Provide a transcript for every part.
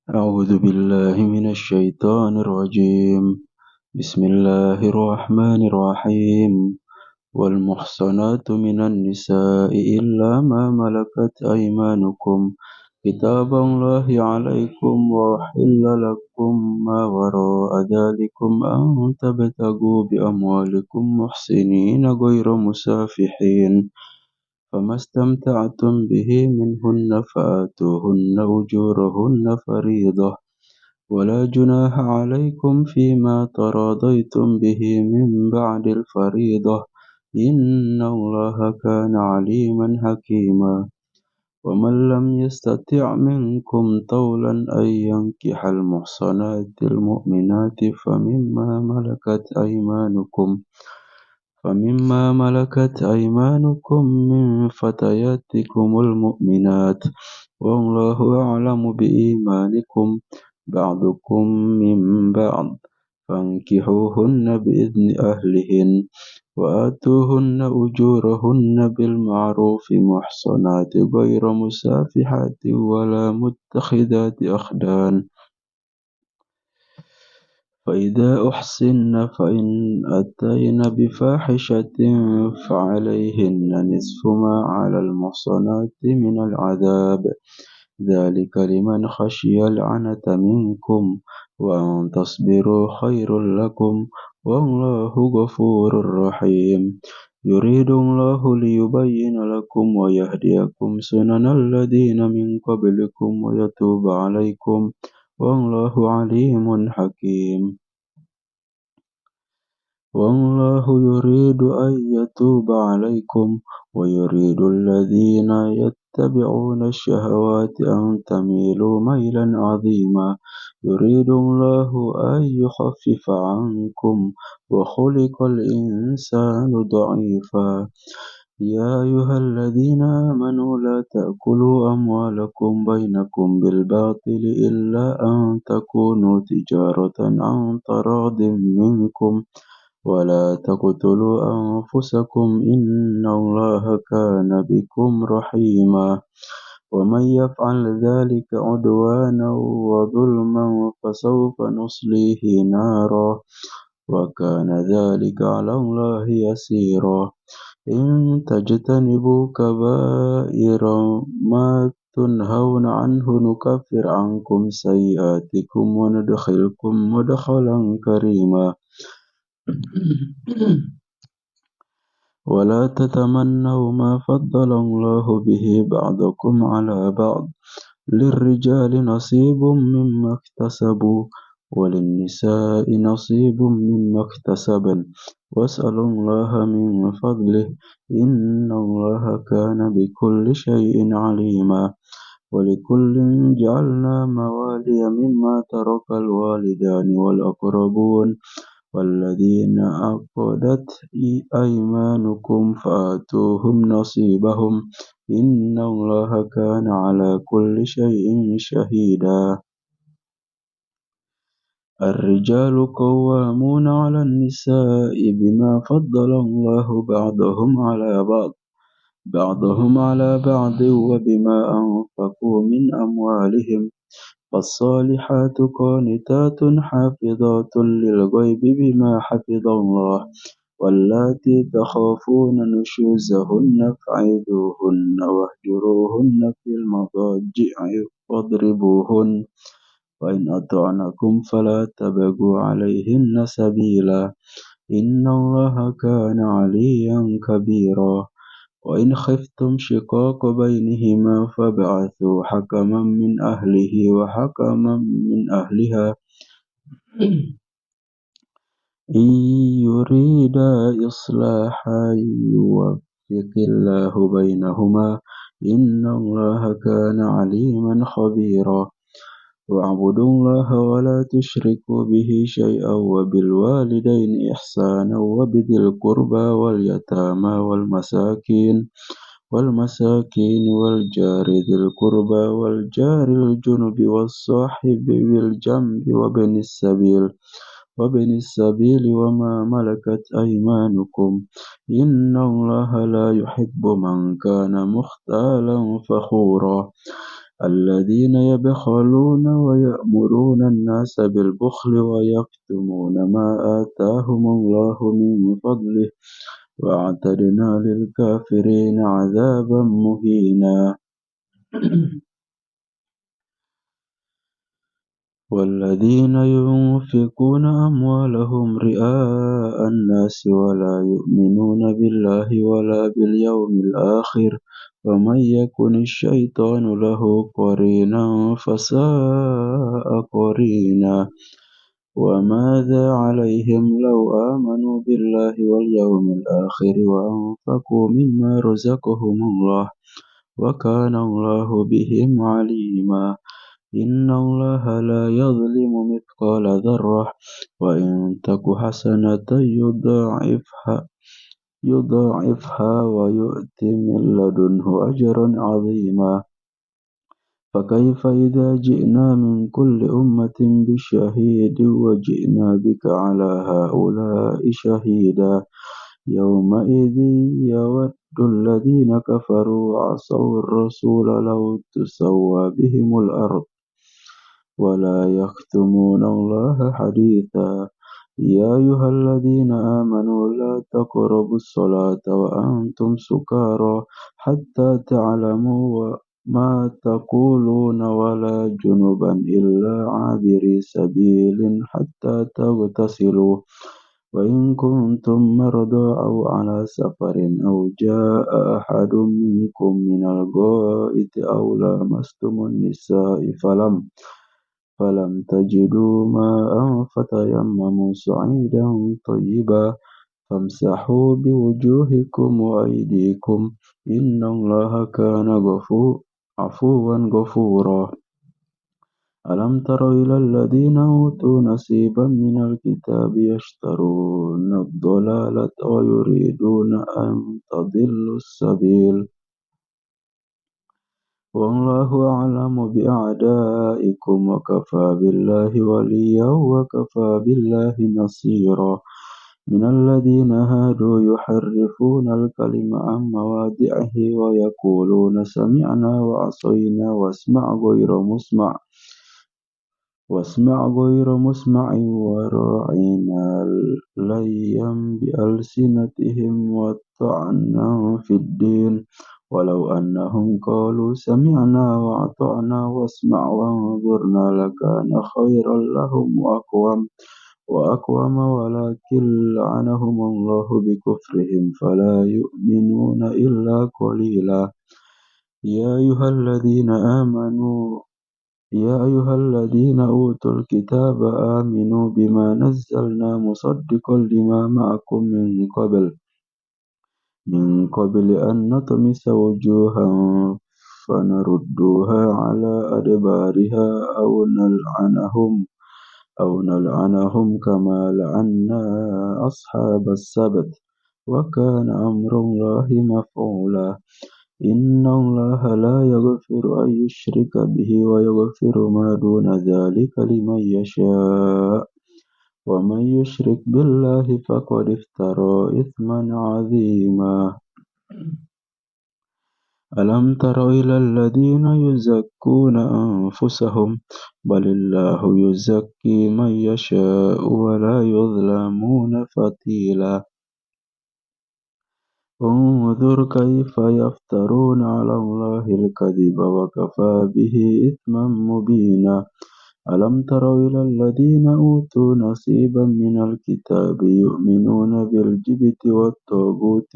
أعوذ بالله من الشيطان الرجيم. بسم الله الرحمن الرحيم. والمحصنات من النساء إلا ما ملكت أيمانكم كتاب الله عليكم وأحل لكم ما وراء ذلكم أن تبتغوا بأموالكم محسنين غير مسافحين فما استمتعتم به منهن فآتوهن أجورهن فريضة ولا جناح عليكم فيما تراضيتم به من بعد الفريضة إن الله كان عليما حكيما. ومن لم يستطع منكم طولا أن ينكح المحصنات المؤمنات فمما ملكت أيمانكم من فتياتكم المؤمنات والله أعلم بإيمانكم بعضكم من بعض فانكحوهن بإذن أهلهن وآتوهن أجورهن بالمعروف محصنات غير مسافحات ولا متخذات أخدان فإذا أحصن فإن أتين بفاحشة فعليهن نصف ما على المحصنات من العذاب ذلك لمن خشي العنة منكم وأن تصبروا خير لكم والله غفور رحيم. يريد الله ليبين لكم ويهديكم سنن الذين من قبلكم ويتوب عليكم والله عليم حكيم. والله يريد أن يتوب عليكم ويريد الذين يتبعون الشهوات أن تميلوا ميلا عظيما. يريد الله أن يخفف عنكم وخلق الإنسان ضعيفا. يا أيها الذين آمنوا لا تأكلوا أموالكم بينكم بالباطل إلا أن تكونوا تجارة عن تراض منكم ولا تقتلوا أنفسكم إن الله كان بكم رحيما. ومن يفعل ذلك عدوانا وظلما فسوف نصليه نارا وكان ذلك على الله يسيرا. إن تجتنبوا كبائر ما تنهون عنه نكفر عنكم سيئاتكم وندخلكم مدخلا كريما. ولا تتمنوا ما فضل الله به بعضكم على بعض للرجال نصيب مما اكتسبوا وللنساء نصيب مما اكتسبن واسألوا الله من فضله إن الله كان بكل شيء عليما. ولكل جعلنا موالي مما ترك الوالدان والأقربون والذين عقدت أيمانكم فآتوهم نصيبهم إن الله كان على كل شيء شهيدا. الرجال قوامون على النساء بما فضل الله بعضهم على بعض وبما أنفقوا من أموالهم فالصالحات قانتات حافظات للغيب بما حفظ الله واللاتي تخافون نشوزهن فعظوهن واهجروهن في المضاجع واضربوهن وإن أطعنكم فلا تبغوا عليهن سبيلا إن الله كان عليا كبيرا. وإن خفتم شقاق بينهما فابعثوا حكما من أهله وحكما من أهلها إن يريدا إصلاحا يوفق الله بينهما إن الله كان عليما خبيرا. واعبدوا الله ولا تشركوا به شيئا وبالوالدين إحسانا وبذي القربى واليتامى والمساكين والجار ذي القربى والجار الجنب والصاحب بالجنب وابن السبيل وما ملكت أيمانكم إن الله لا يحب من كان مختالا فخورا. الذين يبخلون ويأمرون الناس بالبخل ويكتمون ما آتاهم الله من فضله وأعتدنا للكافرين عذابا مهينا والذين ينفقون أموالهم رئاء الناس ولا يؤمنون بالله ولا باليوم الآخر ومن يكن الشيطان له قرينا فساء قرينا وماذا عليهم لو آمنوا بالله واليوم الآخر وأنفقوا مما رزقهم الله وكان الله بهم عليما إن الله لا يظلم مثقال ذرة وإن تك حسنة يضاعفها ويؤت من لدنه أجرا عظيما فكيف إذا جئنا من كل أمة بشهيد وجئنا بك على هؤلاء شهيدا يومئذ يود الذين كفروا وعصوا الرسول لو تسوى بهم الأرض ولا يكتمون الله حديثا يا أيها الذين آمنوا لا تقربوا الصلاة وأنتم سكارى حتى تعلموا ما تقولون ولا جنبا إلا عابري سبيل حتى تغتسلوا وإن كنتم مرضى أو على سفر أو جاء أحد منكم من الغائط أو لامستم النساء فلم تجدوا ماء فتيمموا صعيدا طيبا فامسحوا بوجوهكم وأيديكم إن الله كان عفوا غفورا ألم تر إلى الذين أوتوا نصيبا من الكتاب يشترون الضلالة ويريدون أن تضلوا السبيل والله أعلم بأعدائكم وكفى بالله وليا وكفى بالله نصيرا من الذين هادوا يحرفون الكلم عن مواضعه ويقولون سمعنا وعصينا واسمع غير مسمع وراعنا ليا بألسنتهم وطعنا في الدين ولو أنهم قالوا سمعنا وأطعنا واسمع وانظرنا لكان خيرا لهم وأقوم ولكن لعنهم الله بكفرهم فلا يؤمنون إلا قليلا يا أيها الذين أوتوا الكتاب آمنوا بما نزلنا مصدقا لما معكم من قبل أن نطمس وجوها فنردوها على أدبارها أو نلعنهم كما لعنا أصحاب السبت وكان أمر الله مفعولا إن الله لا يغفر أن يشرك به ويغفر ما دون ذلك لمن يشاء ومن يشرك بالله فقد افترى إثما عظيما ألم تر إلى الذين يزكون أنفسهم بل الله يزكي من يشاء ولا يظلمون فتيلا انظر كيف يفترون على الله الكذب وكفى به إثما مبينا ألم تر إلى الذين أوتوا نصيبا من الكتاب يؤمنون بالجبت والطاغوت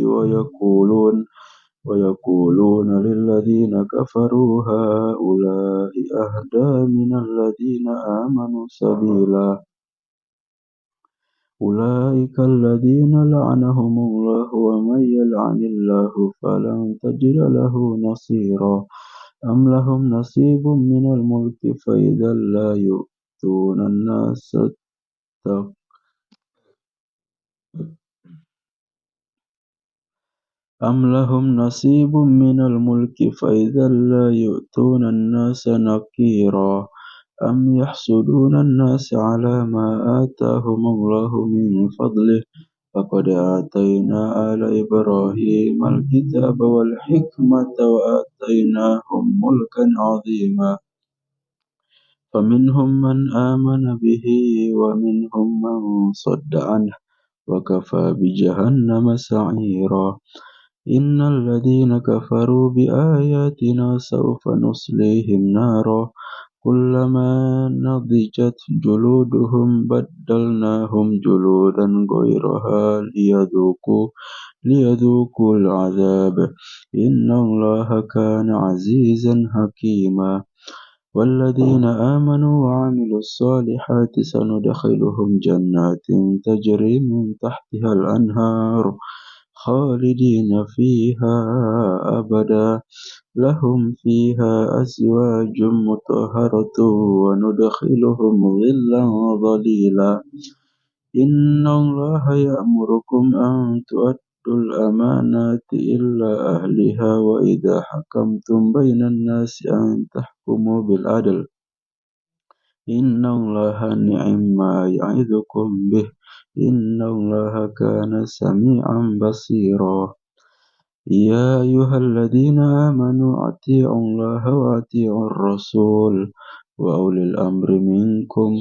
ويقولون للذين كفروا هؤلاء أهدى من الذين آمنوا سبيلا أولئك الذين لعنهم الله ومن يلعن الله فلن تجد له نصيرا أم لهم نصيب من الملك فإذا لا يؤتون الناس أم لهم نصيب من الملك فإذا لا يؤتون الناس نقيرا أم يحسدون الناس على ما آتاهم الله من فضله فقد آتينا آل إبراهيم الكتاب والحكمة وآتيناهم ملكا عظيما فمنهم من آمن به ومنهم من صد عنه وكفى بجهنم سعيرا إن الذين كفروا بآياتنا سوف نصليهم نارا كلما نضجت جلودهم بدلناهم جلودا غيرها ليذوقوا العذاب إن الله كان عزيزا حكيما والذين آمنوا وعملوا الصالحات سندخلهم جنات تجري من تحتها الأنهار خالدين فيها أبدا لهم فيها أزواج مطهرة وندخلهم ظلا ظليلا إن الله يأمركم أن تؤدوا الأمانات إلى أهلها وإذا حكمتم بين الناس أن تحكموا بالعدل إن الله نعم ما يعظكم به إن الله كان سميعا بصيرا يا أيها الذين آمنوا أطيعوا الله وأطيعوا الرسول وأولي الأمر منكم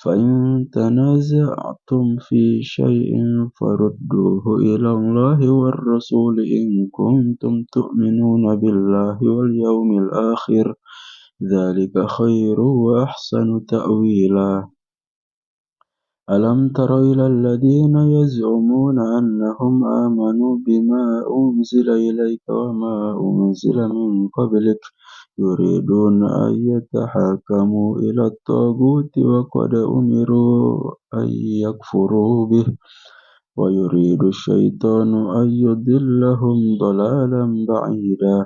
فإن تنازعتم في شيء فردوه إلى الله والرسول إن كنتم تؤمنون بالله واليوم الآخر ذلك خير وأحسن تأويلا ألم تر إلى الذين يزعمون أنهم آمنوا بما أنزل إليك وما أنزل من قبلك يريدون أن يتحاكموا إلى الطاغوت وقد أمروا أن يكفروا به ويريد الشيطان أن يضلهم ضلالا بعيدا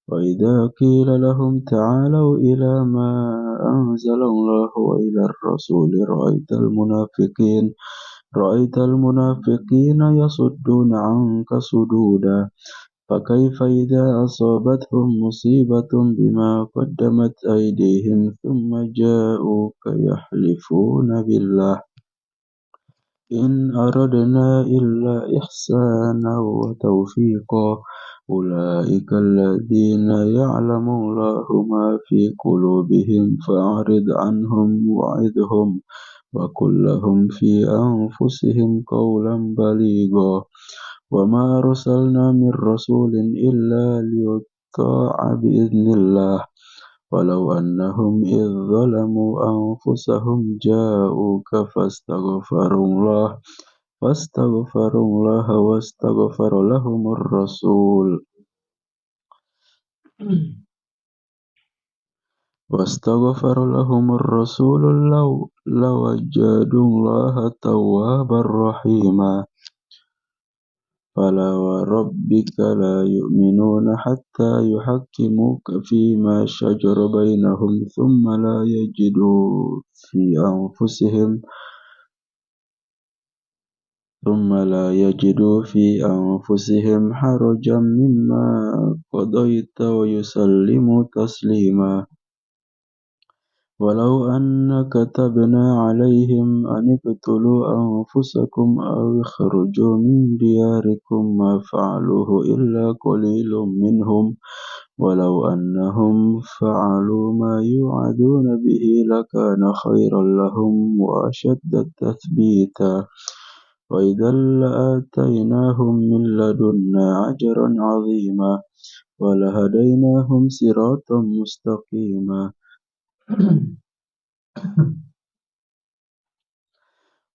وإذا قيل لهم تعالوا إلى ما أنزل الله وإلى الرسول رأيت المنافقين يصدون عنك صدودا فكيف إذا أصابتهم مصيبة بما قدمت أيديهم ثم جاءوك يحلفون بالله إن أردنا إلا إحسانا وتوفيقا أولئك الذين يعلم الله ما في قلوبهم فأعرض عنهم وعظهم وقل لهم في أنفسهم قولا بليغا وما أرسلنا من رسول إلا ليطاع بإذن الله ولو أنهم إذ ظلموا أنفسهم جاءوك فاستغفروا الله واستغفر لهم الرسول لوجدوا الله توابا رحيما فلا وربك لا يؤمنون حتى يحكموك فيما شجر بينهم ثم لا يجدوا في أنفسهم حرجا مما قضيت ويسلموا تسليما ولو أن كتبنا عليهم أن اقتلوا أنفسكم أو اخرجوا من دياركم ما فعلوه إلا قليل منهم ولو أنهم فعلوا ما يوعدون به لكان خيرا لهم وأشد تثبيتا وإذا لآتيناهم من لدنا أجرا عظيما ولهديناهم صراطا مستقيما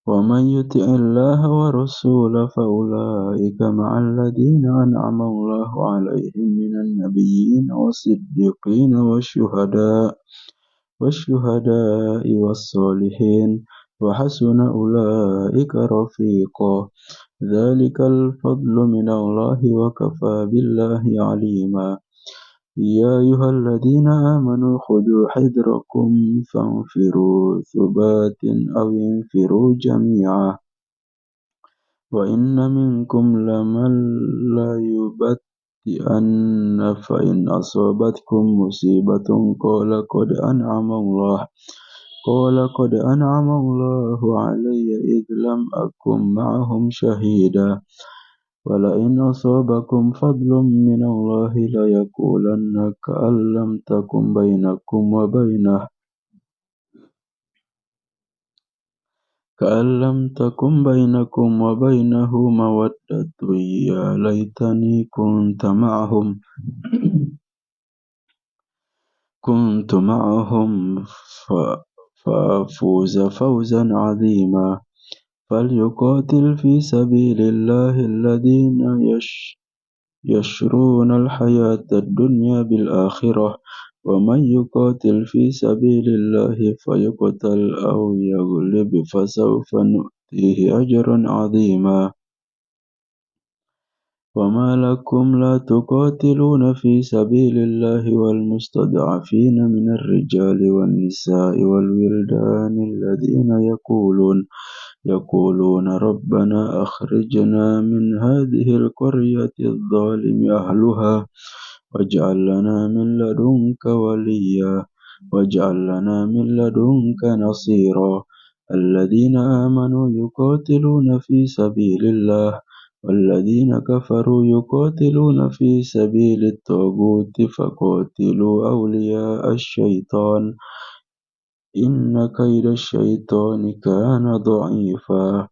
ومن يطع الله ورسوله فأولئك مع الذين أنعم الله عليهم من النبيين والصديقين والشهداء والصالحين وحسن أولئك رفيقا ذلك الفضل من الله وكفى بالله عليما يا أيها الذين آمنوا خذوا حذركم فانفروا ثبات أو انفروا جميعا وإن منكم لمن ليبطئن فإن أصابتكم مصيبة قال قال قد أنعم الله علي إذ لم أكن معهم شهيدا ولئن أصابكم فضل من الله ليقولن كأن لم تكن بينكم وبينه مودة يا ليتني كنت معهم فأفوز فوزا عظيما فليقاتل في سبيل الله الذين يشرون الحياة الدنيا بالآخرة ومن يقاتل في سبيل الله فيقتل أو يغلب فسوف نؤتيه أجرا عظيما وما لكم لا تقاتلون في سبيل الله والمستضعفين من الرجال والنساء والولدان الذين يقولون ربنا أخرجنا من هذه القرية الظالم أهلها واجعل لنا من لدنك وليا واجعل لنا من لدنك نصيرا الذين آمنوا يقاتلون في سبيل الله والذين كفروا يقاتلون في سبيل الطاغوت فقاتلوا أولياء الشيطان إن كيد الشيطان كان ضعيفا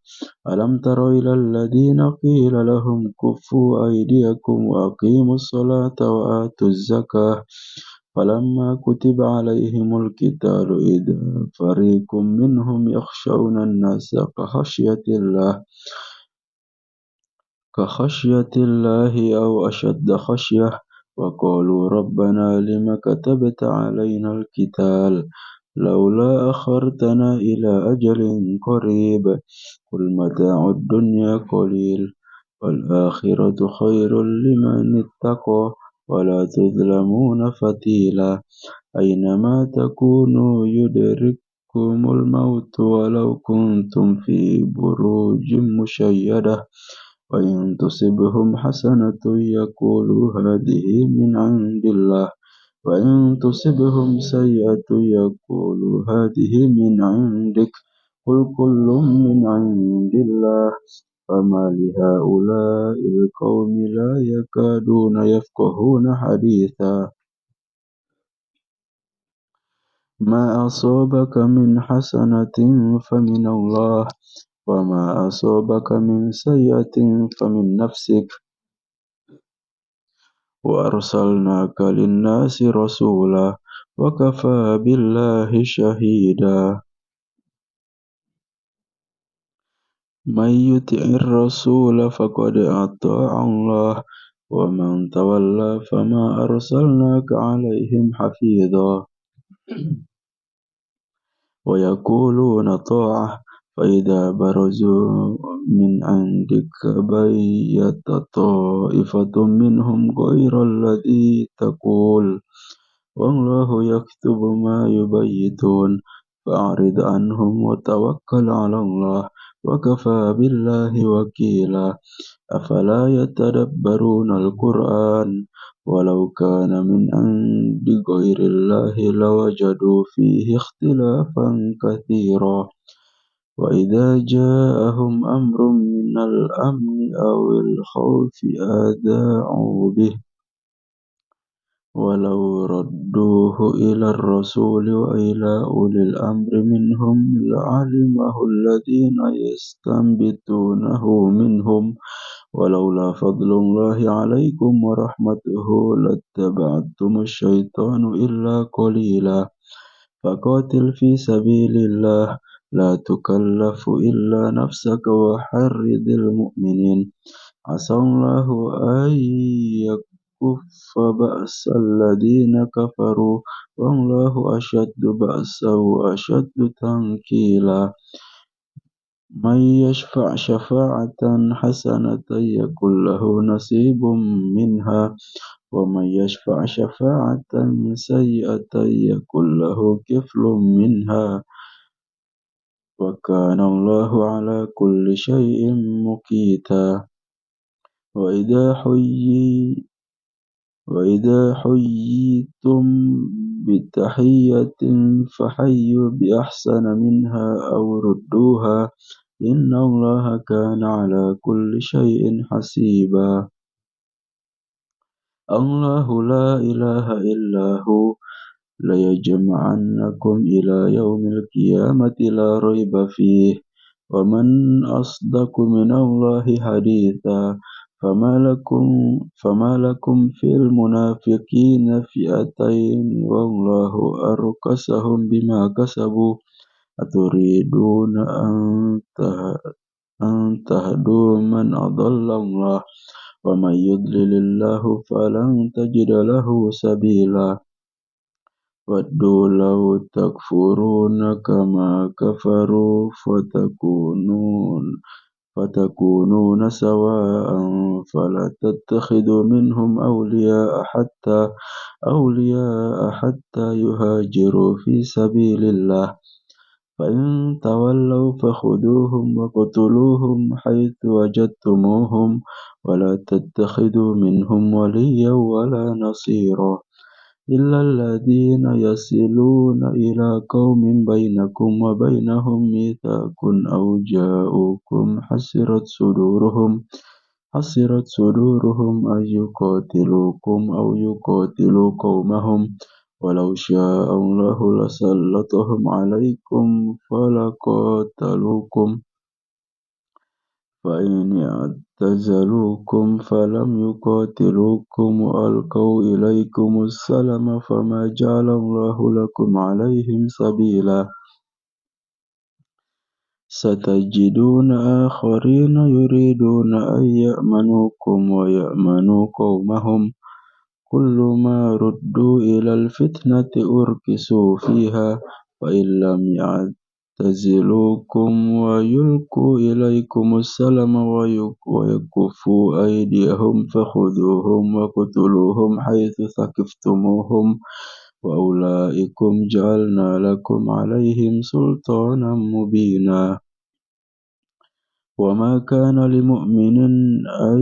ألم تر إلى الذين قيل لهم كفوا أيديكم وأقيموا الصلاة وآتوا الزكاة فلما كتب عليهم القتال إذا فريق منهم يخشون الناس كخشية الله أو أشد خشية وقالوا ربنا لم كتبت علينا القتال لولا أخرتنا إلى أجل قريب قل متاع الدنيا قليل والآخرة خير لمن اتقى ولا تظلمون فتيلا أينما تكونوا يدرككم الموت ولو كنتم في بروج مشيدة وإن تصبهم حسنة يقولوا هذه من عند الله وإن تصبهم سيئة يقولوا هذه من عندك قل كل من عند الله فما لهؤلاء القوم لا يكادون يفقهون حديثا ما أصابك من حسنة فمن الله وما أصابك من سيئة فمن نفسك وأرسلناك للناس رسولا وكفى بالله شهيدا من يطع الرسول فقد أطاع الله ومن تولى فما أرسلناك عليهم حفيظا ويقولون طاعة فإذا برزوا من عندك بيت طائفة منهم غير الذي تقول والله يكتب ما يبيتون فأعرض عنهم وتوكل على الله وكفى بالله وكيلا أفلا يتدبرون القرآن ولو كان من عند غير الله لوجدوا فيه اختلافا كثيرا وإذا جاءهم أمر من الأمن أو الخوف أذاعوا به ولو ردوه إلى الرسول وإلى أولي الأمر منهم لعلمه الذين يستنبطونه منهم ولولا فضل الله عليكم ورحمته لاتبعتم الشيطان إلا قليلا فقاتل في سبيل الله لا تكلف إلا نفسك وحرض المؤمنين عسى الله أن يكف بأس الذين كفروا والله أشد بأسا وأشد تنكيلا من يشفع شفاعة حسنة يكن له نصيب منها ومن يشفع شفاعة سيئة يكن له كفل منها وكان الله على كل شيء مقيتا وإذا وإذا حييتم بتحية فحيوا بأحسن منها أو ردوها إن الله كان على كل شيء حسيبا الله لا إله إلا هو ليجمعنكم إلى يوم القيامة لا ريب فيه ومن أصدق من الله حديثا فما لكم في المنافقين فئتين والله أركسهم بما كسبوا أتريدون أن تهدوا من أضل الله ومن يضلل الله فلن تجد له سبيلا ودوا لو تكفرون كما كفروا فتكونون سواء فلا تتخذوا منهم أولياء حتى يهاجروا في سبيل الله فإن تولوا فخذوهم وقتلوهم حيث وجدتموهم ولا تتخذوا منهم وليا ولا نصيرا إلا الذين يصلون إلى قوم بينكم وبينهم ميثاق أو جاءوكم حسرت صدورهم أن يقاتلوكم أو يقاتلوا قومهم ولو شاء الله لسلطهم عليكم فلقاتلوكم فإن اعتزلوكم فلم يقاتلوكم وألقوا إليكم السلم فما جعل الله لكم عليهم سبيلا ستجدون آخرين يريدون أن يأمنوكم ويأمنوا قومهم كلما ردوا إلى الفتنة أركسوا فيها وإن لم يعتزلوكم ويلقوا إليكم السلم ويكفوا أيديهم فخذوهم وقتلوهم حيث ثقفتموهم وأولئكم جعلنا لكم عليهم سلطانا مبينا وما كان لمؤمن أن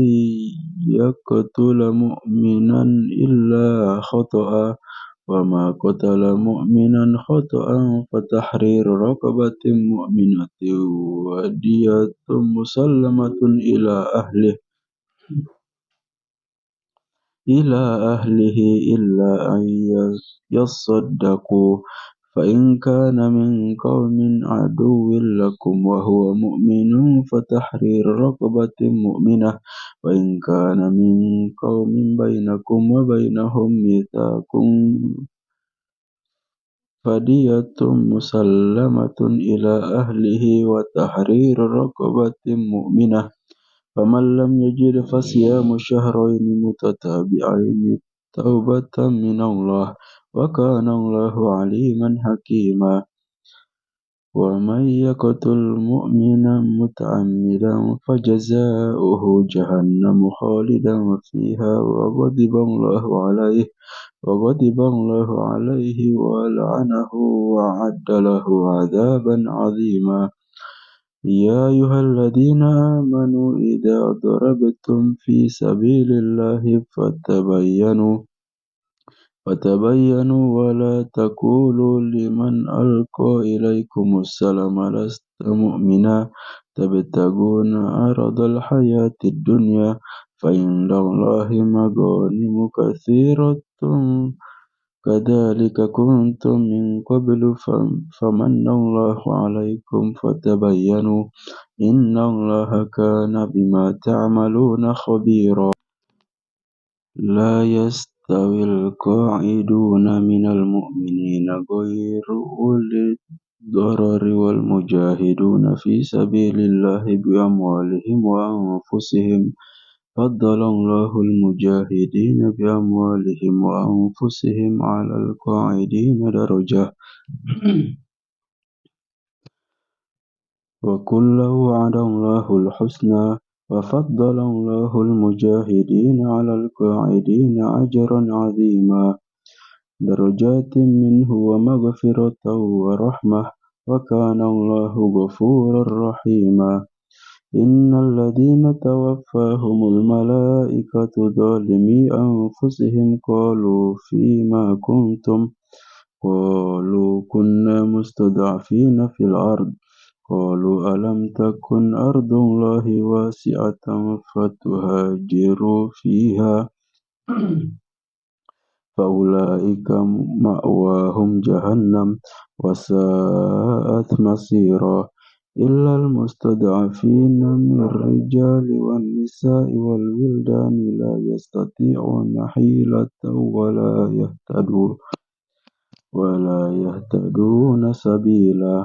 يقتل مؤمنا إلا خطأ وما قتل مؤمنا خطأ فتحرير رقبة مؤمنة ودية مسلمة إلى أهله إلا أن يصدقوا فإن كان من قوم عدو لكم وهو مؤمن فتحرير رقبة مؤمنة وإن كان من قوم بينكم وبينهم ميثاق فدية مسلمة إلى أهله وتحرير رقبة مؤمنة فمن لم يجد فصيام شهرين متتابعين توبة من الله وكان الله عليما حكيما ومن يقتل مؤمنا متعمدا فجزاؤه جهنم خالدا فيها وغضب الله عليه ولعنه وأعد له عذابا عظيما يا أيها الذين آمنوا إذا ضربتم في سبيل الله فتبينوا ولا تقولوا لمن ألقى إليكم السلام لست مؤمنا تبتغون عرض الحياة الدنيا فعند الله مغانم كثيرة كذلك كنتم من قبل فمن الله عليكم فتبينوا إن الله كان بما تعملون خبيرا لا يستوي القاعدون من المؤمنين غير أولي الضرر والمجاهدون في سبيل الله بأموالهم وأنفسهم فضل الله المجاهدين بأموالهم وأنفسهم على القاعدين درجة وكلا وعد الله الحسنى وفضل الله المجاهدين على القاعدين أجرا عظيما درجات منه ومغفرة ورحمة وكان الله غفورا رحيما إن الذين توفاهم الملائكة ظالمي أنفسهم قالوا فيما كنتم قالوا كنا مستضعفين في الأرض قالوا ألم تكن أرض الله واسعة فتهاجروا فيها فأولئك مأواهم جهنم وساءت مصيرا إلا المستضعفين من الرجال والنساء والولدان لا يستطيعون حيلة ولا يهتدون سبيلا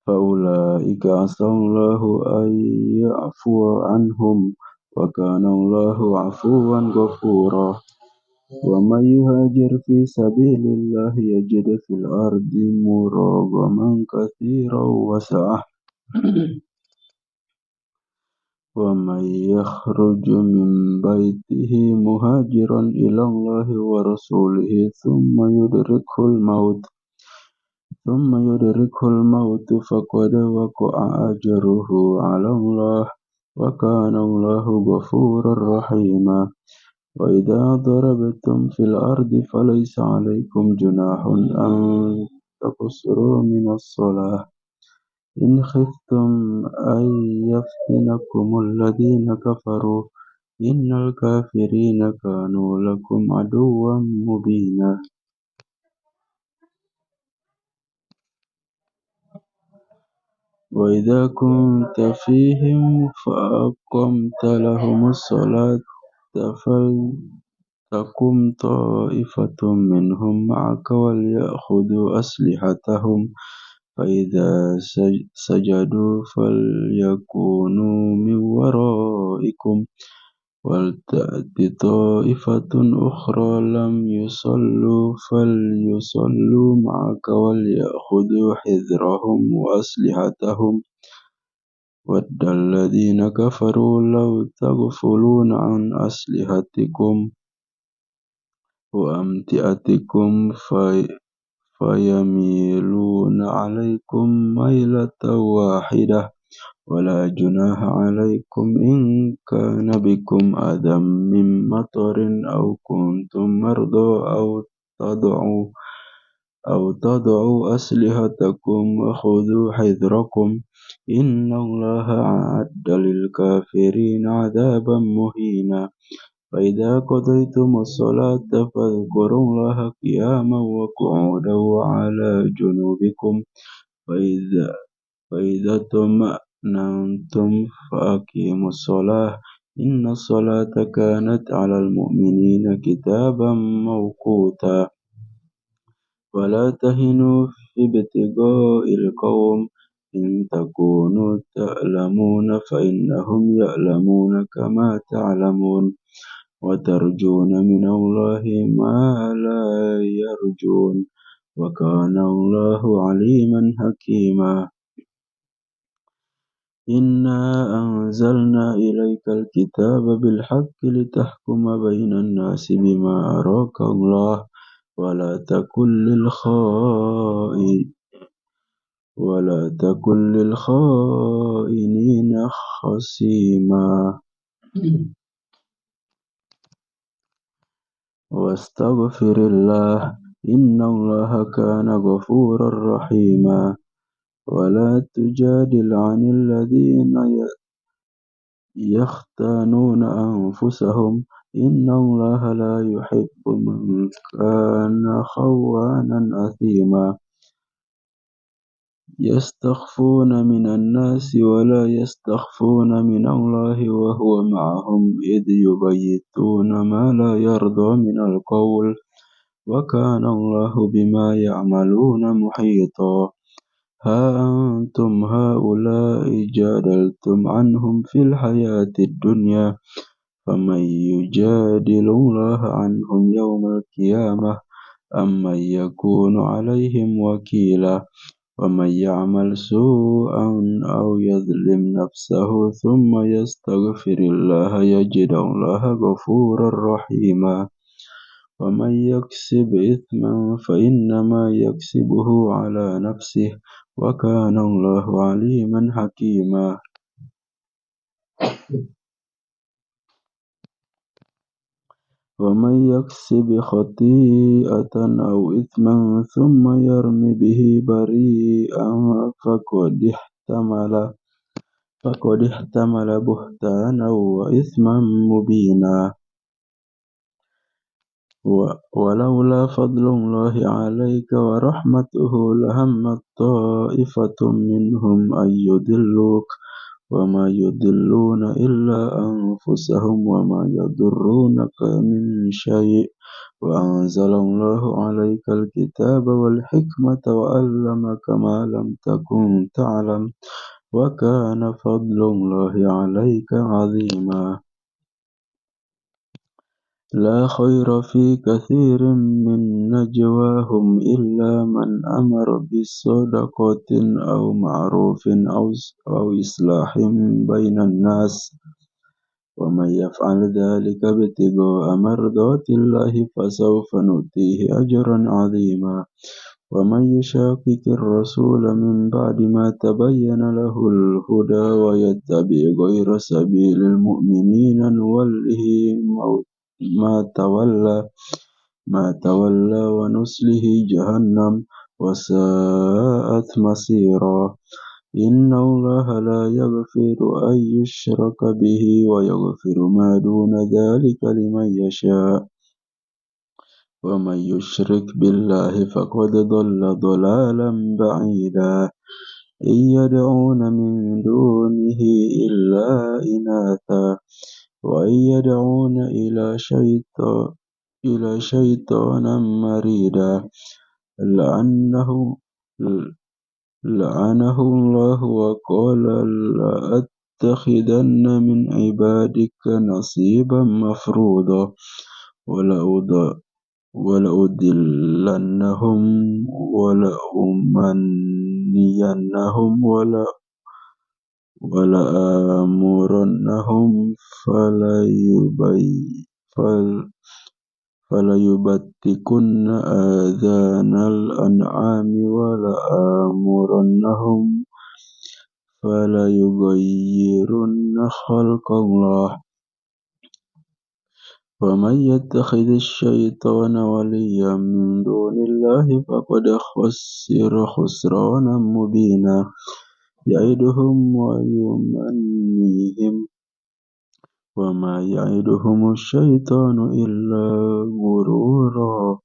فأولئك عسى الله أن يعفو عنهم وكان الله عفوا غفورا ومن يهاجر في سبيل الله يجد في الأرض مراغما كثيرا وسعة ومن يخرج من بيته مهاجرا إلى الله ورسوله ثم يدركه الموت فقد وقع أجره على الله وكان الله غفورا رحيما وإذا ضربتم في الأرض فليس عليكم جناح أن تقصروا من الصلاة إن خفتم أن يفتنكم الذين كفروا إن الكافرين كانوا لكم عدوا مبينا وإذا كنت فيهم فأقمت لهم الصلاة فلتقم طائفة منهم معك وليأخذوا أسلحتهم فإذا سجدوا فليكونوا من ورائكم ولتأت طائفة أخرى لم يصلوا فليصلوا معك وليأخذوا حذرهم وأسلحتهم ود الذين كفروا لو تغفلون عن أسلحتكم وأمتعتكم فيميلون عليكم ميلة واحدة ولا جناح عليكم إن كان بكم أذى من مطر أو كنتم مرضى أو تضعوا أسلحتكم وخذوا حذركم إن الله أعد للكافرين عذابا مهينا فإذا قضيتم الصلاة فاذكروا الله قياما وقعودا وعلى جنوبكم فإذا اطمأننتم فأقيموا الصلاة إن الصلاة كانت على المؤمنين كتابا موقوتا ولا تهنوا في ابتغاء القوم إن تكونوا تألمون فإنهم يألمون كما تعلمون وترجون من الله ما لا يرجون وكان الله عليما حكيما إنا أنزلنا إليك الكتاب بالحق لتحكم بين الناس بما أراك الله ولا تكن للخائنين خصيما واستغفر الله إن الله كان غفورا رحيما ولا تجادل عن الذين يختانون أنفسهم إن الله لا يحب من كان خوانا أثيما يستخفون من الناس ولا يستخفون من الله وهو معهم إذ يبيتون ما لا يرضى من القول وكان الله بما يعملون محيطا ها أنتم هؤلاء جادلتم عنهم في الحياة الدنيا فمن يجادل الله عنهم يوم القيامة أم من يكون عليهم وكيلا ومن يعمل سوءا أو يظلم نفسه ثم يستغفر الله يجد الله غفورا رحيما ومن يكسب إثما فإنما يكسبه على نفسه وكان الله عليما حكيما ومن يكسب خطيئة أو إثما ثم يرم به بريئا فقد احتمل بهتانا وإثما مبينا ولولا فضل الله عليك ورحمته لهمت طائفة منهم أن يضلوك وما يضلون إلا أنفسهم وما يضرونك من شيء وأنزل الله عليك الكتاب والحكمة وعلمك ما لم تكن تعلم وكان فضل الله عليك عظيما لا خير في كثير من نجواهم إلا من أمر بصدقة أو معروف أو إصلاح بين الناس ومن يفعل ذلك ابتغاء مرضات الله فسوف نؤتيه أجرا عظيما ومن يشاقق الرسول من بعد ما تبين له الهدى ويتبع غير سبيل المؤمنين نوله ما تولى ونصله جهنم وساءت مصيرا إن الله لا يغفر أن يشرك به ويغفر ما دون ذلك لمن يشاء ومن يشرك بالله فقد ضل ضلالا بعيدا إن يدعون من دونه إلا إناثا وإن يدعون إلى شيطانا مريدا لعنه الله وقال لأتخذن من عبادك نصيبا مفروضا ولأضلنهم ولأمنينهم ولآمرنهم فليبتكن آذان الأنعام ولآمرنهم فليغيرن خلق الله ومن يتخذ الشيطان وليا من دون الله فقد خسر خسرانا مبينا يعدهم ويمنيهم وما يعدهم الشيطان إلا غرورا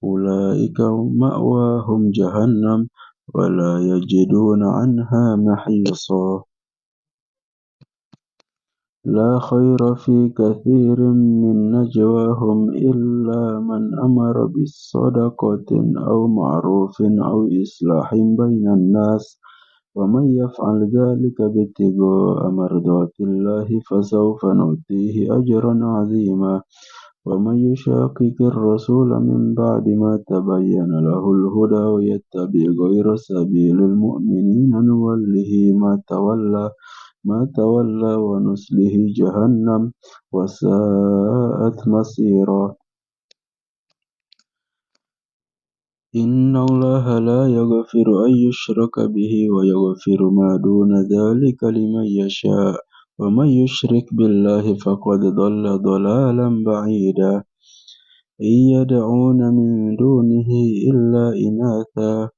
أولئك مأواهم جهنم ولا يجدون عنها محيصا لا خير في كثير من نجواهم إلا من أمر بالصدقة أو معروف أو إصلاح بين الناس ومن يفعل ذلك ابتغاء مرضات الله فسوف نؤتيه أجرا عظيما ومن يشاقق الرسول من بعد ما تبين له الهدى ويتبع غير سبيل المؤمنين نوله ما تولى ونصله جهنم وساءت مصيرا إن الله لا يغفر أن يشرك به ويغفر ما دون ذلك لمن يشاء ومن يشرك بالله فقد ضل ضلالا بعيدا إن يدعون من دونه إلا إناثا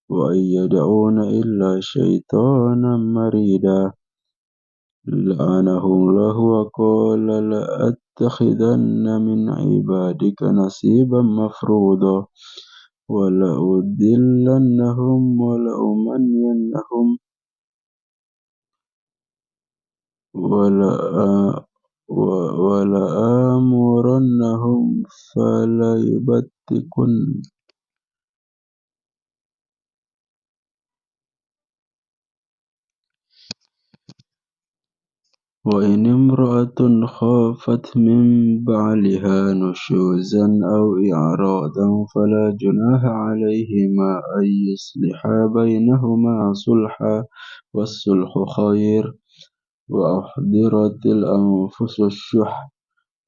وإن يدعون إلا شيطانا مريدا لعنه الله وقال لأتخذن من عبادك نصيبا مفروضا ولأضلنهم ولأمنينهم ولآمرنهم فليبتكن وإن امرأة خافت من بعلها نشوزا أو إعراضا فلا جناح عليهما أن يصلحا بينهما صلحا والصلح خير وأحضرت الأنفس الشح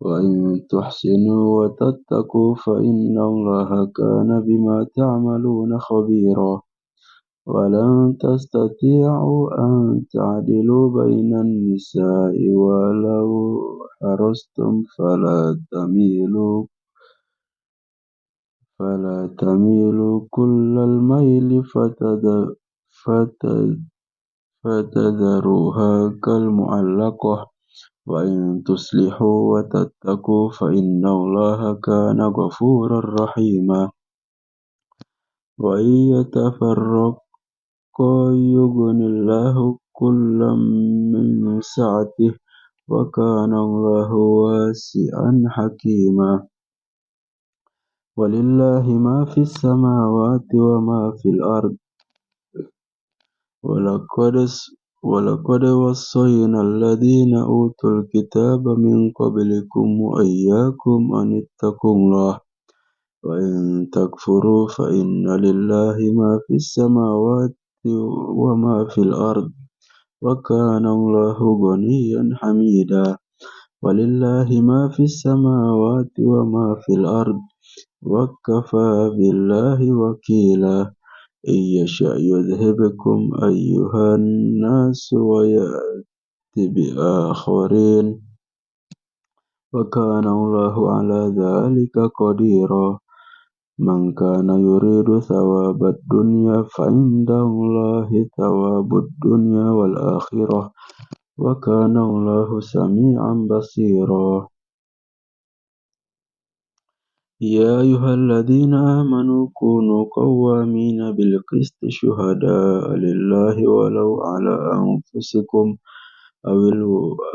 وإن تحسنوا وتتقوا فإن الله كان بما تعملون خبيرا ولن تستطيعوا أن تعدلوا بين النساء ولو حرصتم فلا تميلوا كل الميل فتذروها كالمعلقة وإن تصلحوا وتتقوا فإن الله كان غفورا رحيما وإن يتفرقا يغن الله كلا من سعته وكان الله واسعا حكيما ولله ما في السماوات وما في الأرض ولقد وصينا الذين أوتوا الكتاب من قبلكم وإياكم أن اتقوا الله وإن تكفروا فإن لله ما في السماوات وما في الأرض وكان الله غنيا حميدا ولله ما في السماوات وما في الأرض وكفى بالله وكيلا إن يشأ يذهبكم أيها الناس ويأت بآخرين وكان الله على ذلك قديرا من كان يريد ثواب الدنيا فعند الله ثواب الدنيا والآخرة وكان الله سميعا بصيرا يا أيها الذين آمنوا كونوا قوامين بالقسط شهداء لله ولو على أنفسكم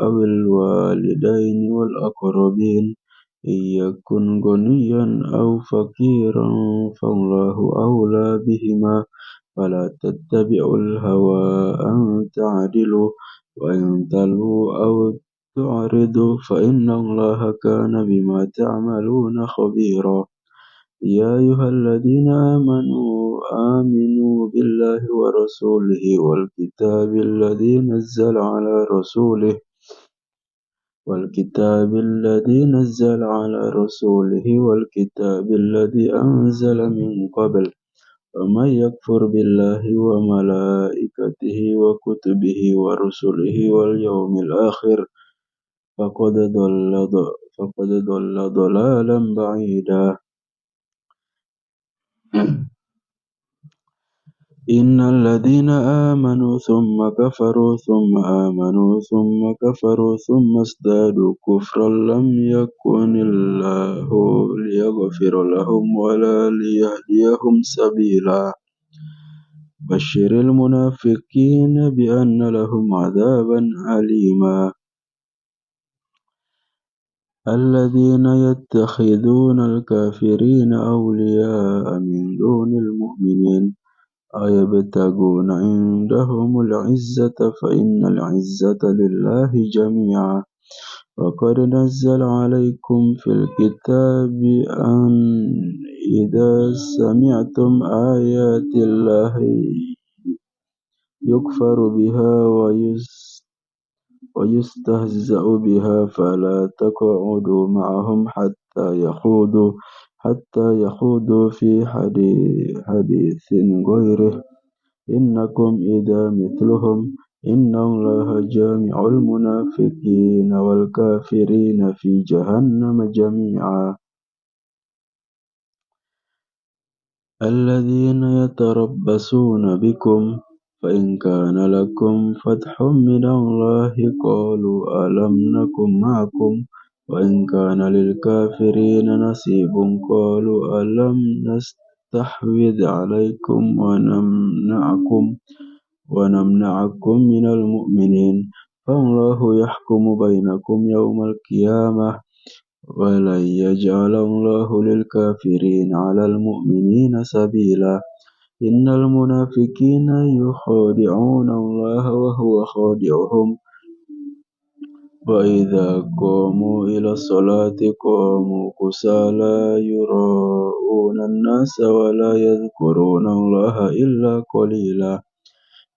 أو الوالدين والأقربين إن يكن غنيا أو فقيرا فالله أولى بهما فلا تتبعوا الهوى أن تعدلوا وإن تلووا أو تعرضوا فإن الله كان بما تعملون خبيرا يا أيها الذين آمنوا بالله ورسوله والكتاب الذي نزل على رسوله والكتاب الذي أنزل من قبل ومن يكفر بالله وملائكته وكتبه ورسله واليوم الآخر فقد ضل ضلالا بعيدا إن الذين آمنوا ثم كفروا ثم آمنوا ثم كفروا ثم ازدادوا كفرا لم يكن الله ليغفر لهم ولا ليهديهم سبيلا بشر المنافقين بأن لهم عذابا أليما الذين يتخذون الكافرين أولياء من دون المؤمنين أيبتغون عندهم العزة فإن العزة لله جميعا وقد نزل عليكم في الكتاب أن إذا سمعتم آيات الله يكفر بها ويستهزأ بها فلا تقعدوا معهم حتى يخوضوا في حديث غيره إنكم إذا مثلهم إن الله جامع المنافقين والكافرين في جهنم جميعا الذين يتربصون بكم فإن كان لكم فتح من الله قالوا ألم نكن معكم وإن كان للكافرين نصيب قالوا ألم نستحوذ عليكم ونمنعكم من المؤمنين فالله يحكم بينكم يوم القيامة ولن يجعل الله للكافرين على المؤمنين سبيلا إن المنافقين يخادعون الله وهو خادعهم وإذا قاموا إلى الصلاة قاموا كسالى يراءون الناس ولا يذكرون الله إلا قليلا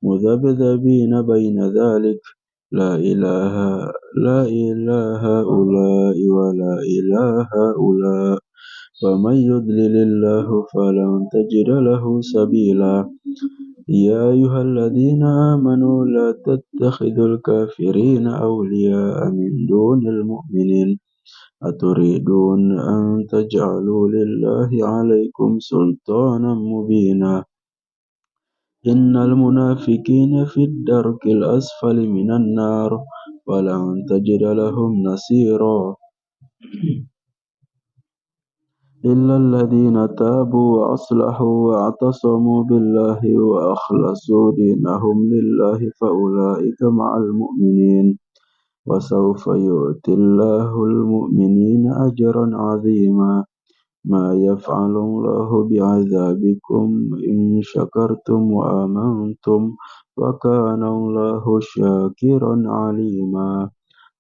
مذبذبين بين ذلك لا إله هؤلاء ولا إله هؤلاء ومن يضلل الله فلن تجد له سبيلا يا أيها الذين آمنوا لا تتخذوا الكافرين أولياء من دون المؤمنين أتريدون أن تجعلوا لله عليكم سلطانا مبينا إن المنافقين في الدرك الأسفل من النار ولن تجد لهم نصيرا إلا الذين تابوا وأصلحوا واعتصموا بالله وأخلصوا دينهم لله فأولئك مع المؤمنين وسوف يؤتي الله المؤمنين أجرا عظيما ما يفعل الله بعذابكم إن شكرتم وآمنتم وكان الله شاكرا عليما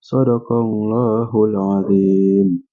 صدق الله العظيم.